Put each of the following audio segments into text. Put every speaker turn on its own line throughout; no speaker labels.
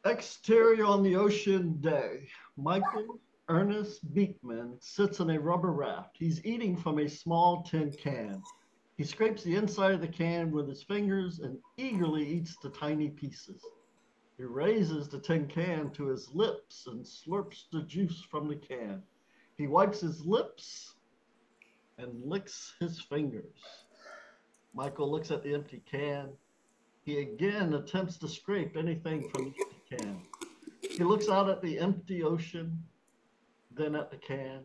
Exterior on the ocean day. Michael Ernest Beekman sits in a rubber raft. He's eating from a small tin can. He scrapes the inside of the can with his fingers and eagerly eats the tiny pieces. He raises the tin can to his lips and slurps the juice from the can. He wipes his lips and licks his fingers. Michael looks at the empty can. He again attempts to scrape anything from the empty can. He looks out at the empty ocean, then at the can.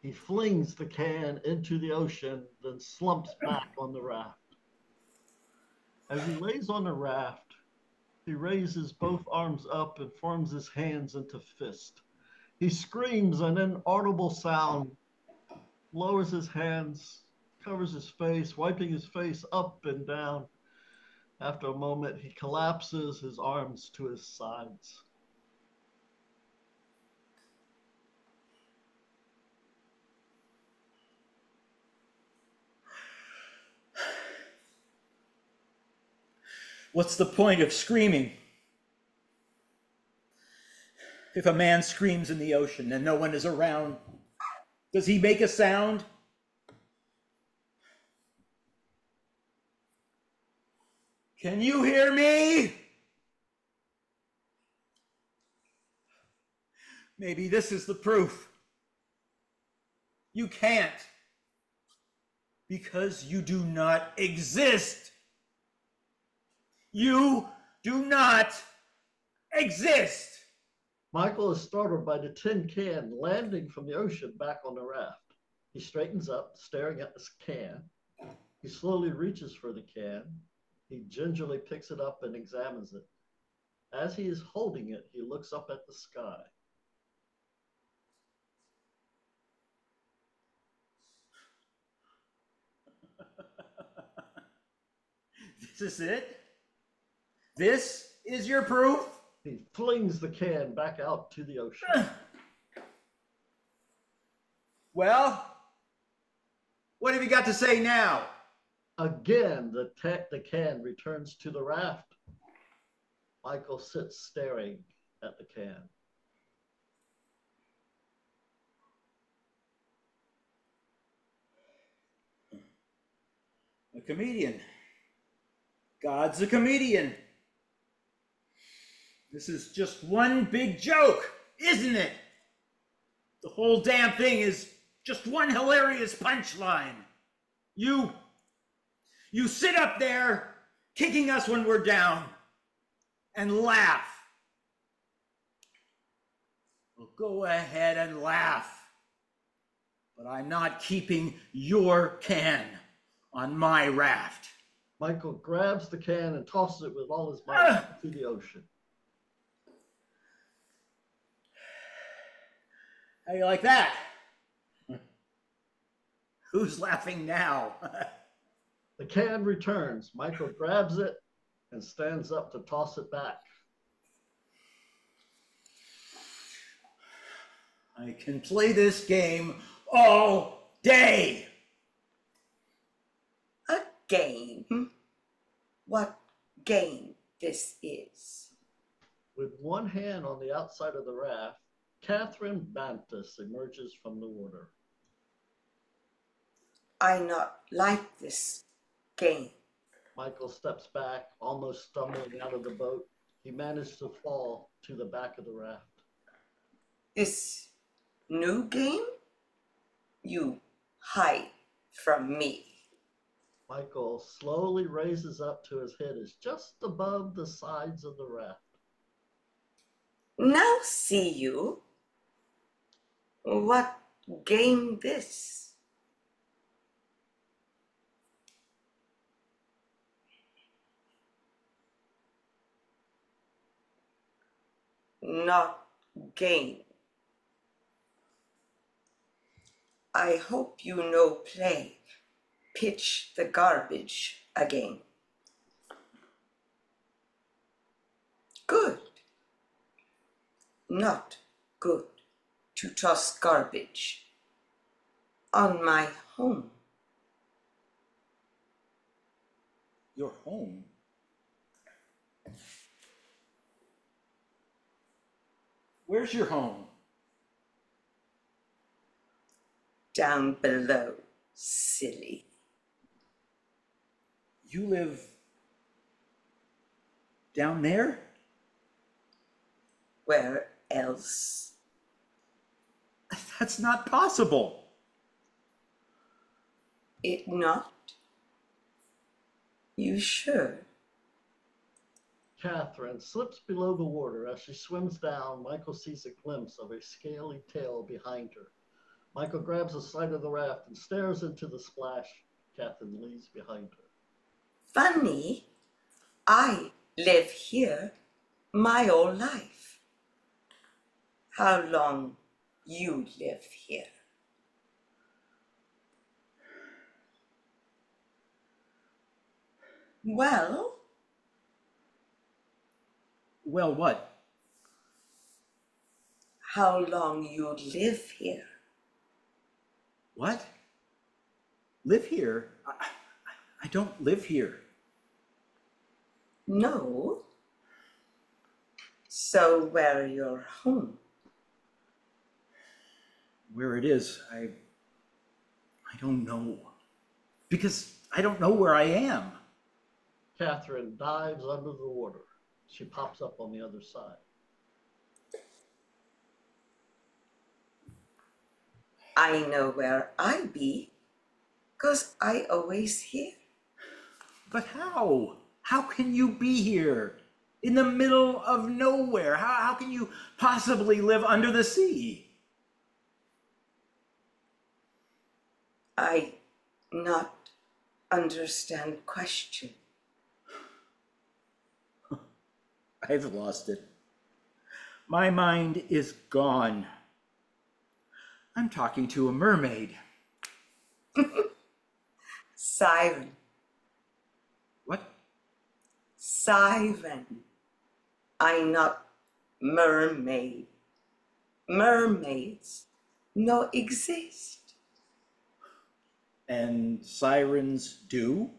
He flings the can into the ocean, then slumps back on the raft. As he lays on the raft, he raises both arms up and forms his hands into fists. He screams an inaudible sound, lowers his hands, covers his face, wiping his face up and down. After a moment, he collapses his arms to his sides.
What's the point of screaming? If a man screams in the ocean and no one is around, does he make a sound? Can you hear me? Maybe this is the proof. You can't, because you do not exist. You do not exist.
Michael is startled by the tin can landing from the ocean back on the raft. He straightens up, staring at this can. He slowly reaches for the can. He gingerly picks it up and examines it. As he is holding it, he looks up at the sky.
This is it? This is your proof?
He flings the can back out to the ocean.
Well, what have you got to say now?
Again, the can returns to the raft. Michael sits staring at the can.
A comedian. God's a comedian. This is just one big joke, isn't it? The whole damn thing is just one hilarious punchline. You sit up there kicking us when we're down and laugh. Well, go ahead and laugh. But I'm not keeping your can on my raft.
Michael grabs the can and tosses it with all his might to the ocean.
How do you like that? Who's laughing now?
The can returns. Michael grabs it and stands up to toss it back.
I can play this game all day.
A game? What game this is?
With one hand on the outside of the raft, Catherine Bantus emerges from the water.
I not like this game.
Michael steps back, almost stumbling out of the boat. He managed to fall to the back of the raft.
This new game? You hide from me.
Michael slowly raises up to his head is just above the sides of the raft.
Now see you. What game this? Not game. I hope you know play. Pitch the garbage again. Good. Not good to toss garbage on my home.
Your home? Where's your home?
Down below, silly.
You live down there?
Where else?
That's not possible.
It not? You sure?
Catherine slips below the water. As she swims down, Michael sees a glimpse of a scaly tail behind her. Michael grabs the side of the raft and stares into the splash Catherine leaves behind her.
Funny, I live here my whole life. How long you live here? Well,
Well, what?
how long you live here?
What? Live here? I don't live here.
No. So where your home?
Where it is, I don't know. Because I don't know where I am.
Catherine dives under the water. She pops up on the other side.
I know where I be, 'cause I always here.
But how? How can you be here? In the middle of nowhere? How can you possibly live under the sea?
I not understand question.
I've lost it. My mind is gone. I'm talking to a mermaid.
Siren.
What?
Siren. I not mermaid. Mermaids no exist.
And sirens do?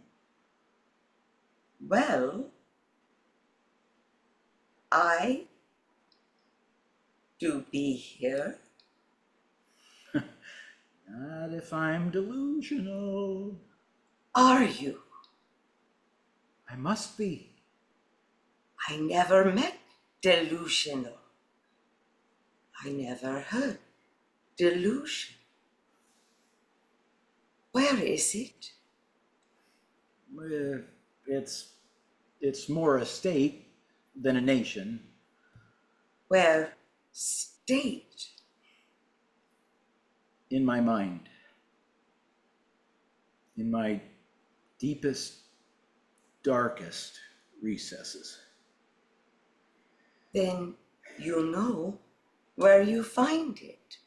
Well, I do be here.
Not if I'm delusional.
Are you?
I must be.
I never met delusional. I never heard delusion. Where is it?
It's more a state than a nation.
Where state?
In my mind. In my deepest, darkest recesses.
Then you know where you find it.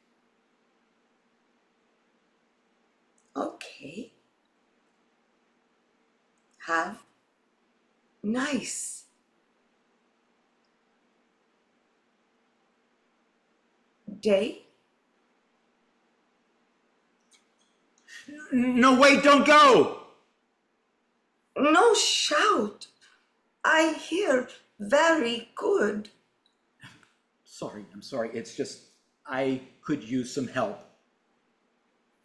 Okay. Have nice. Day.
No, wait, don't go!
No shout. I hear very good.
I'm sorry. It's just, I could use some help.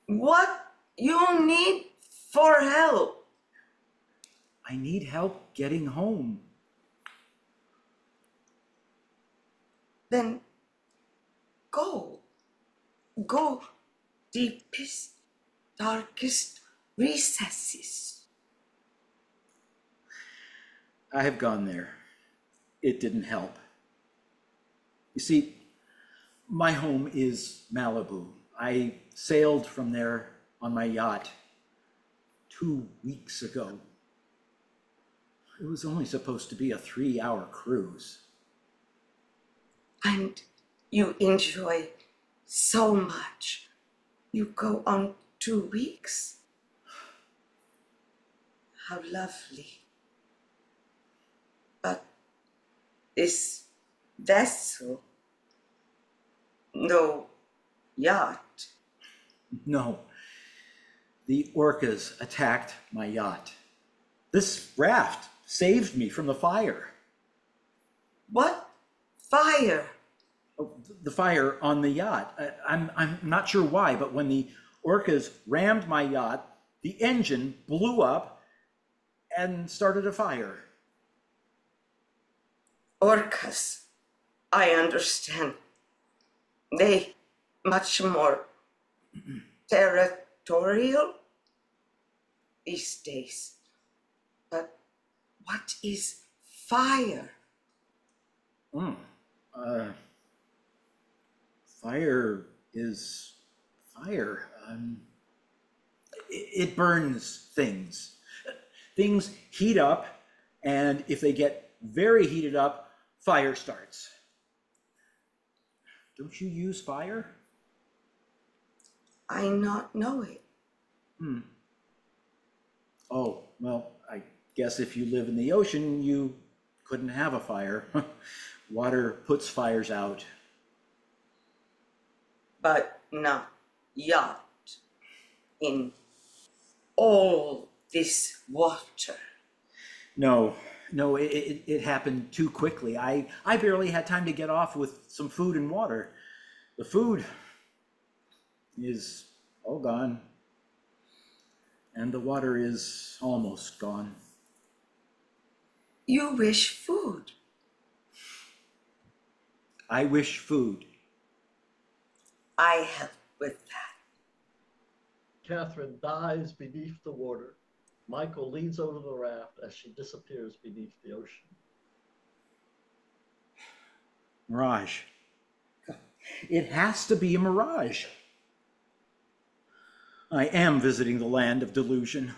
What you need for help?
I need help getting home.
Then go. Go deepest, darkest recesses.
I have gone there. It didn't help. You see, my home is Malibu. I sailed from there on my yacht 2 weeks ago. It was only supposed to be a 3-hour cruise.
And you enjoy so much. You go on 2 weeks. How lovely. But this vessel, no yacht.
No, the orcas attacked my yacht. This raft saved me from the fire.
What fire?
Oh, the fire on the yacht. I'm not sure why, but when the orcas rammed my yacht, the engine blew up and started a fire.
Orcas, I understand. They much more territorial these days. But what is fire?
Mm. Uh, Fire is fire. It burns things. Things heat up, and if they get very heated up, fire starts. Don't you use fire?
I not know it.
Hmm. Oh, well, I guess if you live in the ocean, you couldn't have a fire. Water puts fires out.
But not yacht in all this water.
No, no, it happened too quickly. I barely had time to get off with some food and water. The food is all gone, and the water is almost gone.
You wish food.
I wish food.
I help with that.
Catherine dives beneath the water. Michael leans over the raft as she disappears beneath the ocean.
Mirage. It has to be a mirage. I am visiting the land of delusion.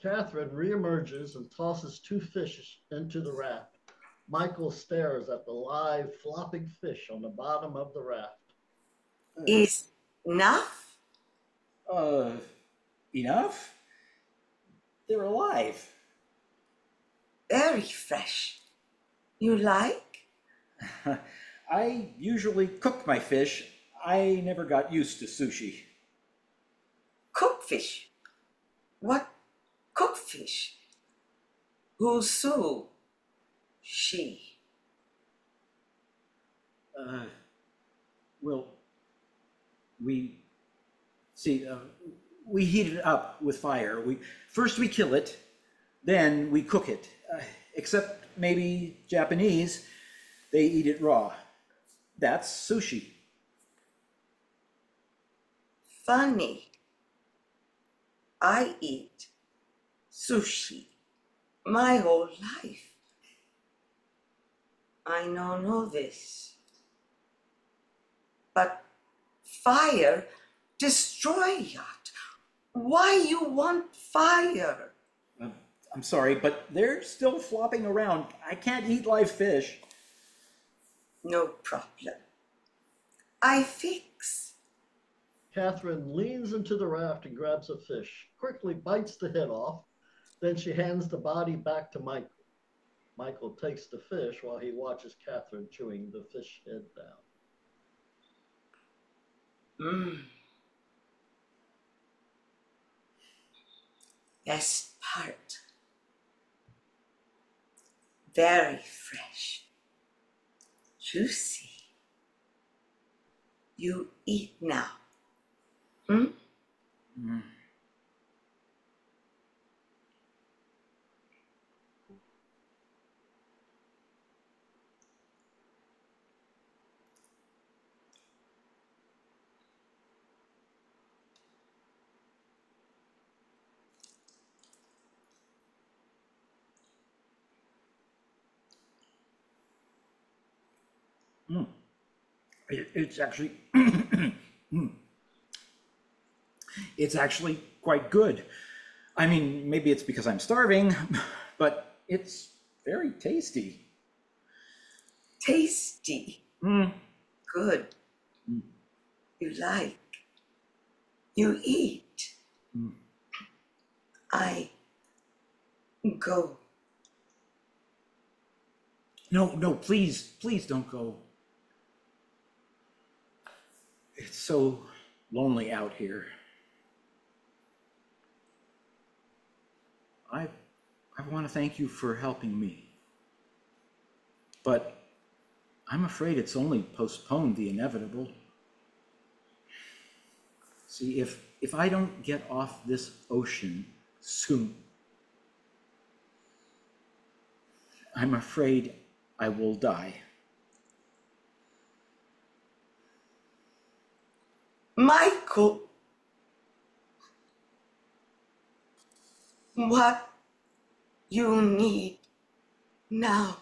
Catherine reemerges and tosses two fish into the raft. Michael stares at the live, flopping fish on the bottom of the raft.
Is enough?
Uh, Enough? They're alive.
Very fresh. You like?
I usually cook my fish. I never got used to sushi.
Cook fish. What cook fish? Who's she?
Uh, well, we see. We heat it up with fire. First we kill it, then we cook it. Except maybe Japanese, they eat it raw. That's sushi.
Funny. I eat sushi my whole life. I don't know this. But fire destroy yacht. Why you want fire?
I'm sorry, but they're still flopping around. I can't eat live fish.
No problem. I fix.
Catherine leans into the raft and grabs a fish, quickly bites the head off. Then she hands the body back to Michael. Michael takes the fish while he watches Catherine chewing the fish head down.
Best part. Very fresh. Juicy. You eat now. Hmm?
Mm. Mm. It's actually it's actually quite good. I mean, maybe it's because I'm starving, but it's very tasty.
Tasty.
Mm.
Good.
Mm.
You like. You eat.
Mm.
I go.
No, no, please, please don't go. It's so lonely out here. I I want to thank you for helping me. But I'm afraid it's only postponed the inevitable. See, if I don't get off this ocean soon, I'm afraid I will die.
Michael, what you need now?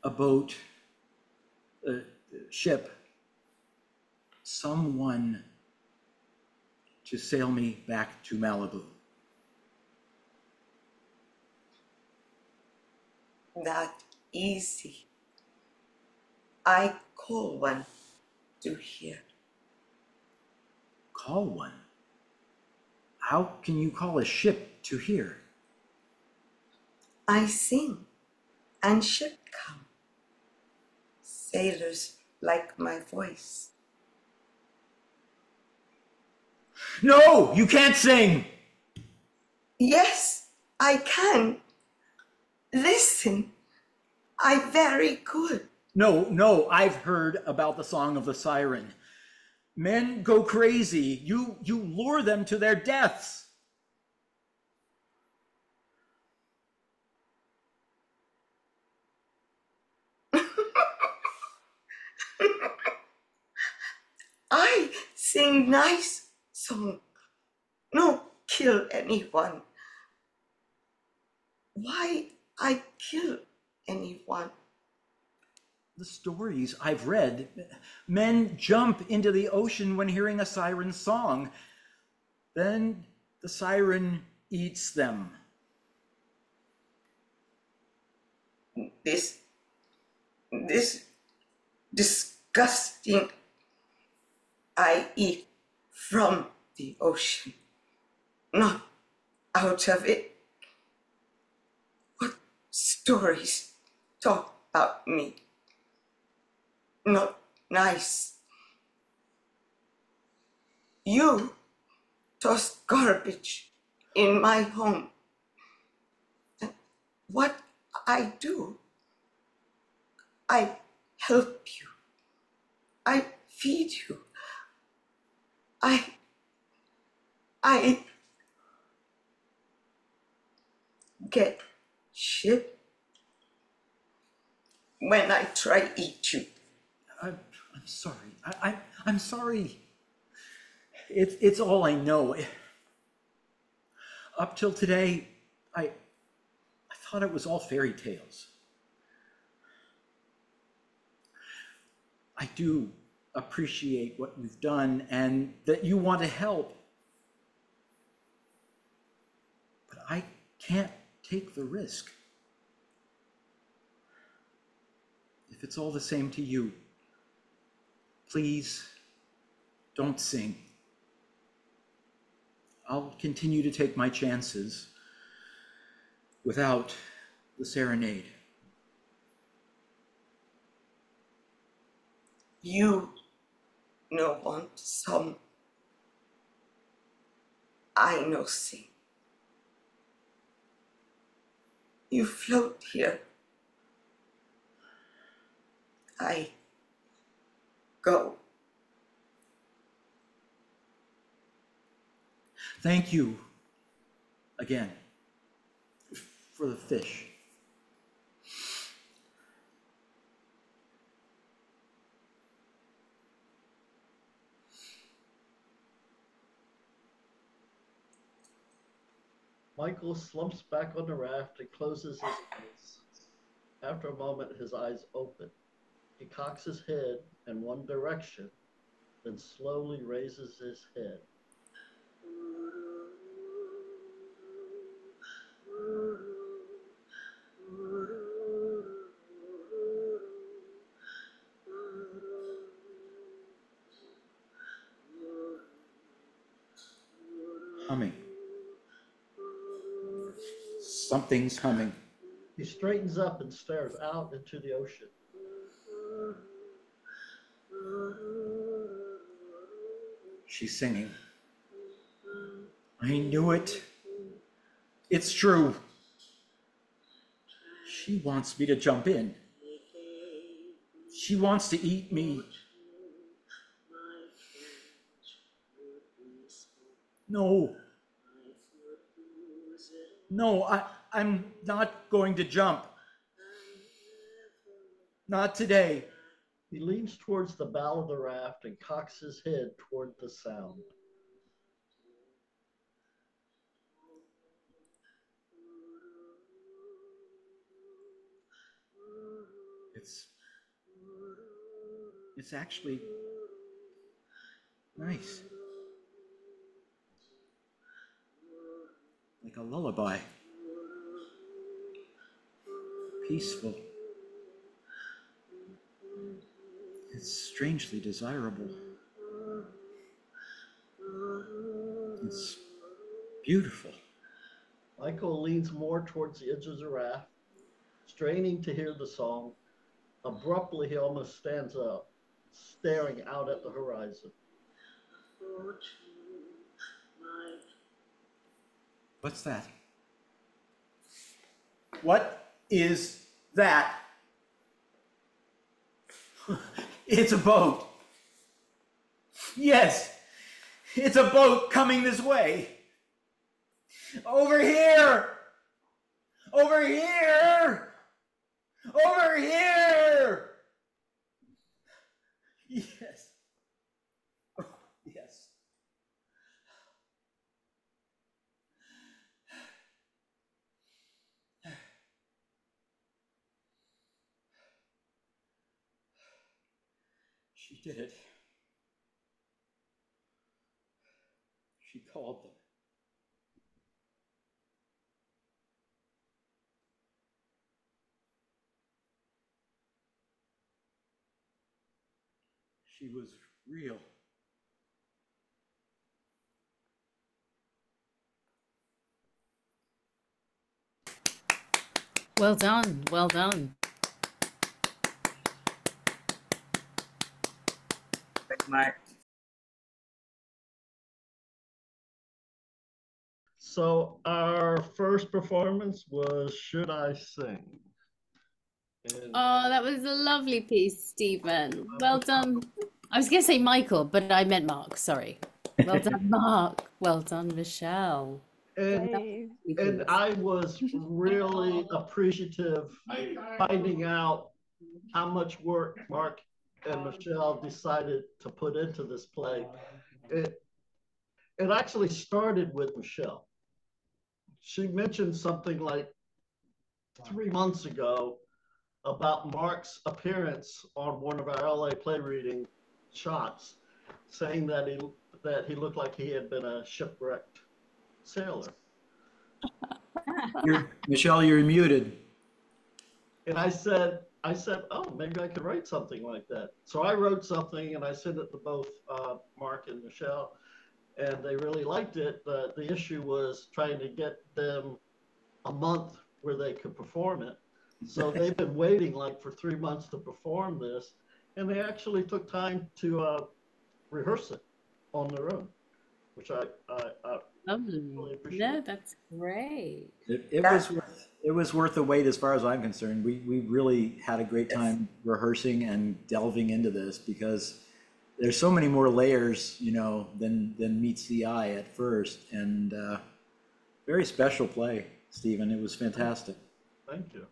A boat, a ship, someone to sail me back to Malibu.
Not easy. I call one to here.
Call one? How can you call a ship to here?
I sing and ship come. Sailors like my voice.
No, you can't sing!
Yes, I can. Listen, I very good.
No, I've heard about the Song of the Siren. Men go crazy. You lure them to their deaths.
I sing nice song. No kill anyone. Why I kill anyone?
The stories I've read, men jump into the ocean when hearing a siren song. Then the siren eats them.
This disgusting I eat from the ocean, not out of it. What stories talk about me? Not nice. You toss garbage in my home. What I do, I help you. I feed you. I get shit when I try eat you.
I'm sorry. I'm sorry. It's all I know. Up till today, I thought it was all fairy tales. I do appreciate what you've done and that you want to help. But I can't take the risk. If it's all the same to you, please don't sing. I'll continue to take my chances without the serenade.
You no want some. I no sing. You float here. I go.
Thank you again for the fish.
Michael slumps back on the raft and closes his eyes. After a moment, his eyes open. He cocks his head in one direction, then slowly raises his head.
Humming. Something's humming.
He straightens up and stares out into the ocean.
She's singing. I knew it. It's true. She wants me to jump in. She wants to eat me. No. No, I'm not going to jump. Not today.
He leans towards the bow of the raft and cocks his head toward the sound.
It's actually nice. Like a lullaby. Peaceful. It's strangely desirable. It's beautiful.
Michael leans more towards the edge of the raft, straining to hear the song. Abruptly, he almost stands up, staring out at the horizon.
What's that? What is that? It's a boat. Yes, it's a boat coming this way. Over here! Over here! Over here! Yes. Oh, yes. She did it. She called them. She was real.
Well done. Well done.
Mark.
So our first performance was Should I Sing? And
Oh, that was a lovely piece, Stephen. Well done. I was going to say Michael, but I meant Mark. Sorry. Well done, Mark. Well done, Michelle.
and I was really appreciative finding out how much work Mark and Michelle decided to put into this play. It actually started with Michelle. She mentioned something like 3 months ago about Mark's appearance on one of our LA play reading shots, saying that he looked like he had been a shipwrecked sailor.
Michelle, you're muted.
And I said, oh, maybe I could write something like that. So I wrote something and I sent it to both Mark and Michelle, and they really liked it. The issue was trying to get them a month where they could perform it. So they've been waiting like for 3 months to perform this, and they actually took time to rehearse it on their own, which I really appreciate.
No, that's great.
It was worth the wait as far as I'm concerned. We really had a great time rehearsing and delving into this because there's so many more layers, than meets the eye at first, and very special play, Stephen. It was fantastic.
Thank you.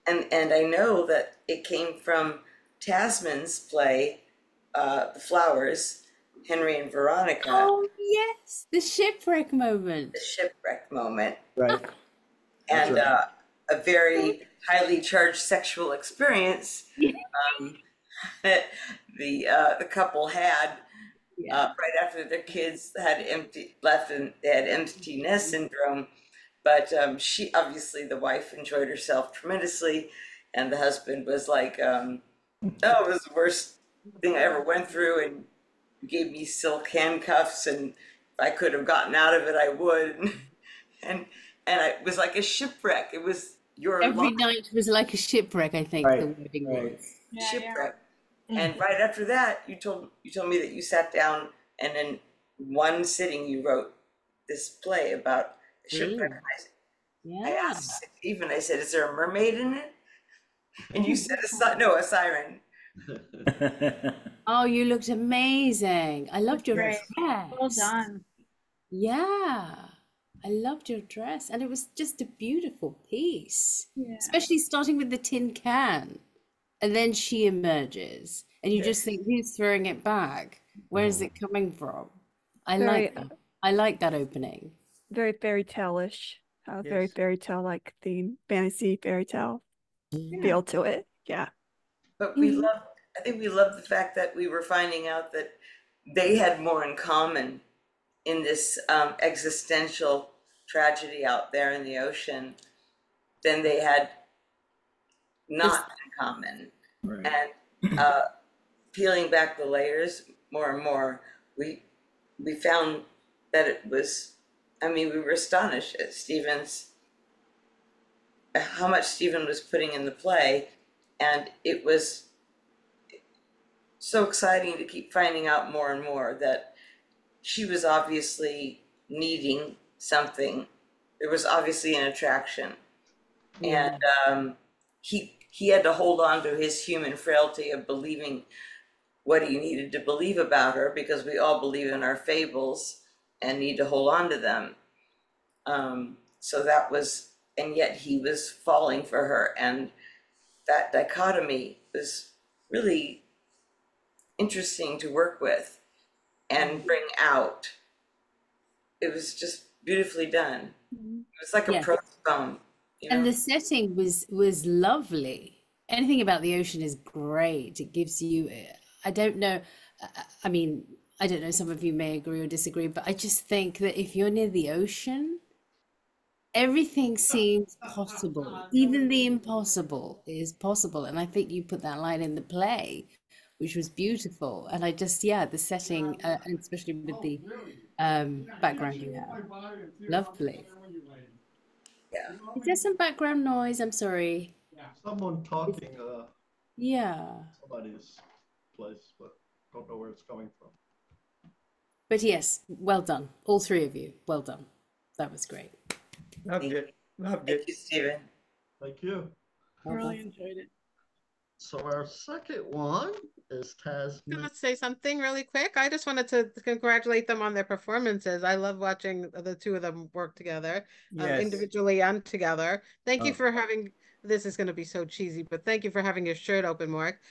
And I know that it came from Tasman's play, The Flowers, Henry and Veronica.
Oh, yes, the shipwreck moment.
The shipwreck moment.
Right.
And
right.
A very highly charged sexual experience that the couple had right after their kids had left and they had empty nest syndrome. But she, obviously, the wife enjoyed herself tremendously, and the husband was like, oh, it was the worst thing I ever went through, and you gave me silk handcuffs, and if I could have gotten out of it, I would. And it was like a shipwreck. It was your
Every night was like a shipwreck, I think
Right,
the wording
right.
was.
shipwreck. And right after that, you told me that you sat down and in one sitting you wrote this play about the shipwreck. I
Yeah.
asked Stephen, I said, "Is there a mermaid in it?" And you said, no, a siren."
Oh, you looked amazing. I loved your
Great.
dress.
Well done.
Yeah. I loved your dress. And it was just a beautiful piece,
Yeah.
especially starting with the tin can. And then she emerges, and you just think, who's throwing it back? Where is it coming from? I
Very,
like that. I like that opening.
very fairy tale-ish. Very
Yes.
fairy tale like theme, fantasy fairy tale feel to it. Yeah.
But
Mhm.
I think we loved the fact that we were finding out that they had more in common in this existential tragedy out there in the ocean than they had not in common.
Right.
And peeling back the layers more and more, we found that it was, I mean, we were astonished at how much Stephen was putting in the play. And it was so exciting to keep finding out more and more that she was obviously needing something. There was obviously an attraction.
Yeah.
And he had to hold on to his human frailty of believing what he needed to believe about her, because we all believe in our fables and need to hold on to them. So that was, and yet he was falling for her, and that dichotomy was really interesting to work with and bring out. It was just beautifully done.
Mhm.
It was like a
Yeah.
prose poem, you
And
know?
the setting was lovely. Anything about the ocean is great. It gives you, I don't know, I mean, I don't know, some of you may agree or disagree, but I just think that if you're near the ocean, everything seems possible. Even the impossible is possible. And I think you put that line in the play, which was beautiful. And I just, yeah, the setting, and especially with the background you have, lovely.
Yeah.
Is there some background noise? I'm sorry.
Someone talking
Yeah.
somebody's place, but don't know where it's coming from.
But yes, well done. All three of you. Well done. That was great.
Loved it. Loved
Thank
it.
you, Stephen.
Thank you.
Really enjoyed it.
So our second one is Tasman.
Gonna say something really quick. I just wanted to congratulate them on their performances. I love watching the two of them work together,
Yes.
individually and together. Thank you
Oh.
for having. This is going to be so cheesy, but thank you for having your shirt open, Mark.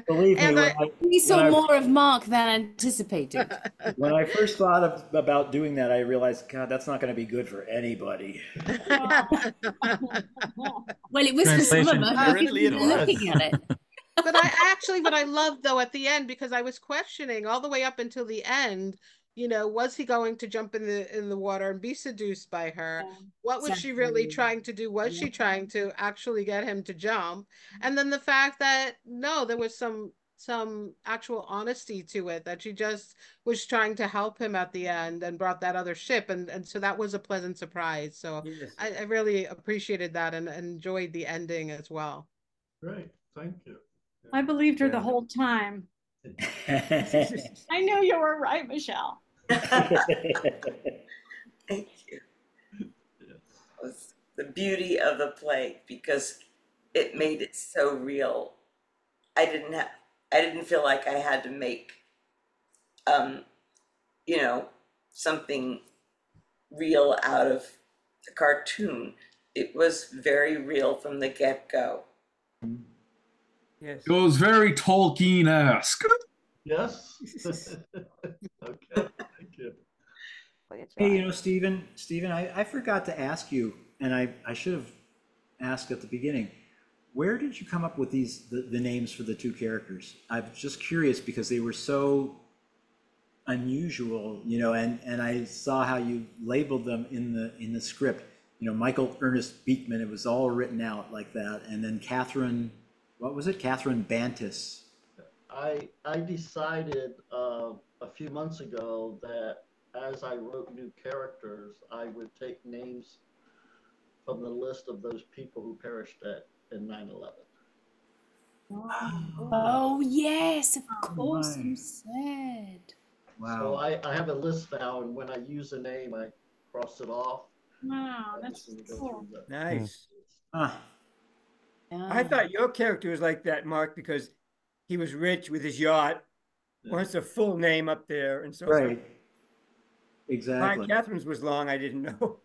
Believe me,
And
We saw
when I-
more of Mark than anticipated.
when I first thought about doing that, I realized, God, that's not going to be good for anybody.
Well, it was for some of
Translation,
us
apparently
because
it
we were
was.
looking at it.
But what I loved though at the end, because I was questioning all the way up until the end, was he going to jump in the water and be seduced by her? What was she really
Exactly.
trying to do? Was she trying to actually get him to jump? And then the fact that no, there was some actual honesty to it, that she just was trying to help him at the end and brought that other ship, and so that was a pleasant surprise. So
Yes.
I really appreciated that and enjoyed the ending as well.
Great, thank you.
I believed her the
Yeah.
whole time. I knew you were right, Michelle.
Thank you. It was the beauty of the play, because it made it so real. I didn't feel like I had to make something real out of the cartoon. It was very real from the get-go.
Yes.
It was very Tolkien-esque.
Yes? Okay, thank you.
Hey, Stephen, I forgot to ask you, and I should have asked at the beginning. Where did you come up with the names for the two characters? I'm just curious because they were so unusual, and I saw how you labeled them in the script. Michael Ernest Beekman. It was all written out like that, and then Catherine, what was it? Catherine Bantis.
I decided a few months ago that as I wrote new characters, I would take names from the list of those people who perished in 9/11.
Oh, yes, of course
my.
you said.
So
Wow.
I have a list now, and when I use a name, I cross it off.
Wow,
I
that's
just need to go
cool.
through
Nice.
Huh.
I thought your character was like that, Mark, because he was rich with his yacht, wants a full name up there, and so
Right.
Brian
Exactly.
Catherine's was long. I didn't know.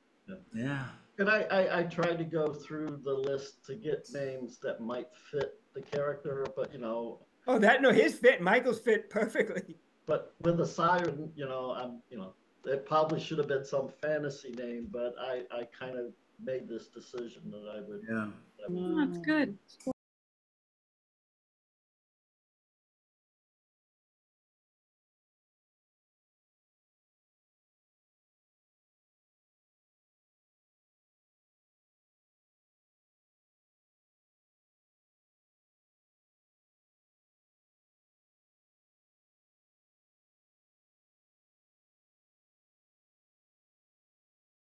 Yeah.
And I tried to go through the list to get names that might fit the character, but
Oh, his fit, Michael's fit perfectly.
but with a siren, it probably should have been some fantasy name, but I kind of made this decision that I would.
Yeah.
Oh, that's good.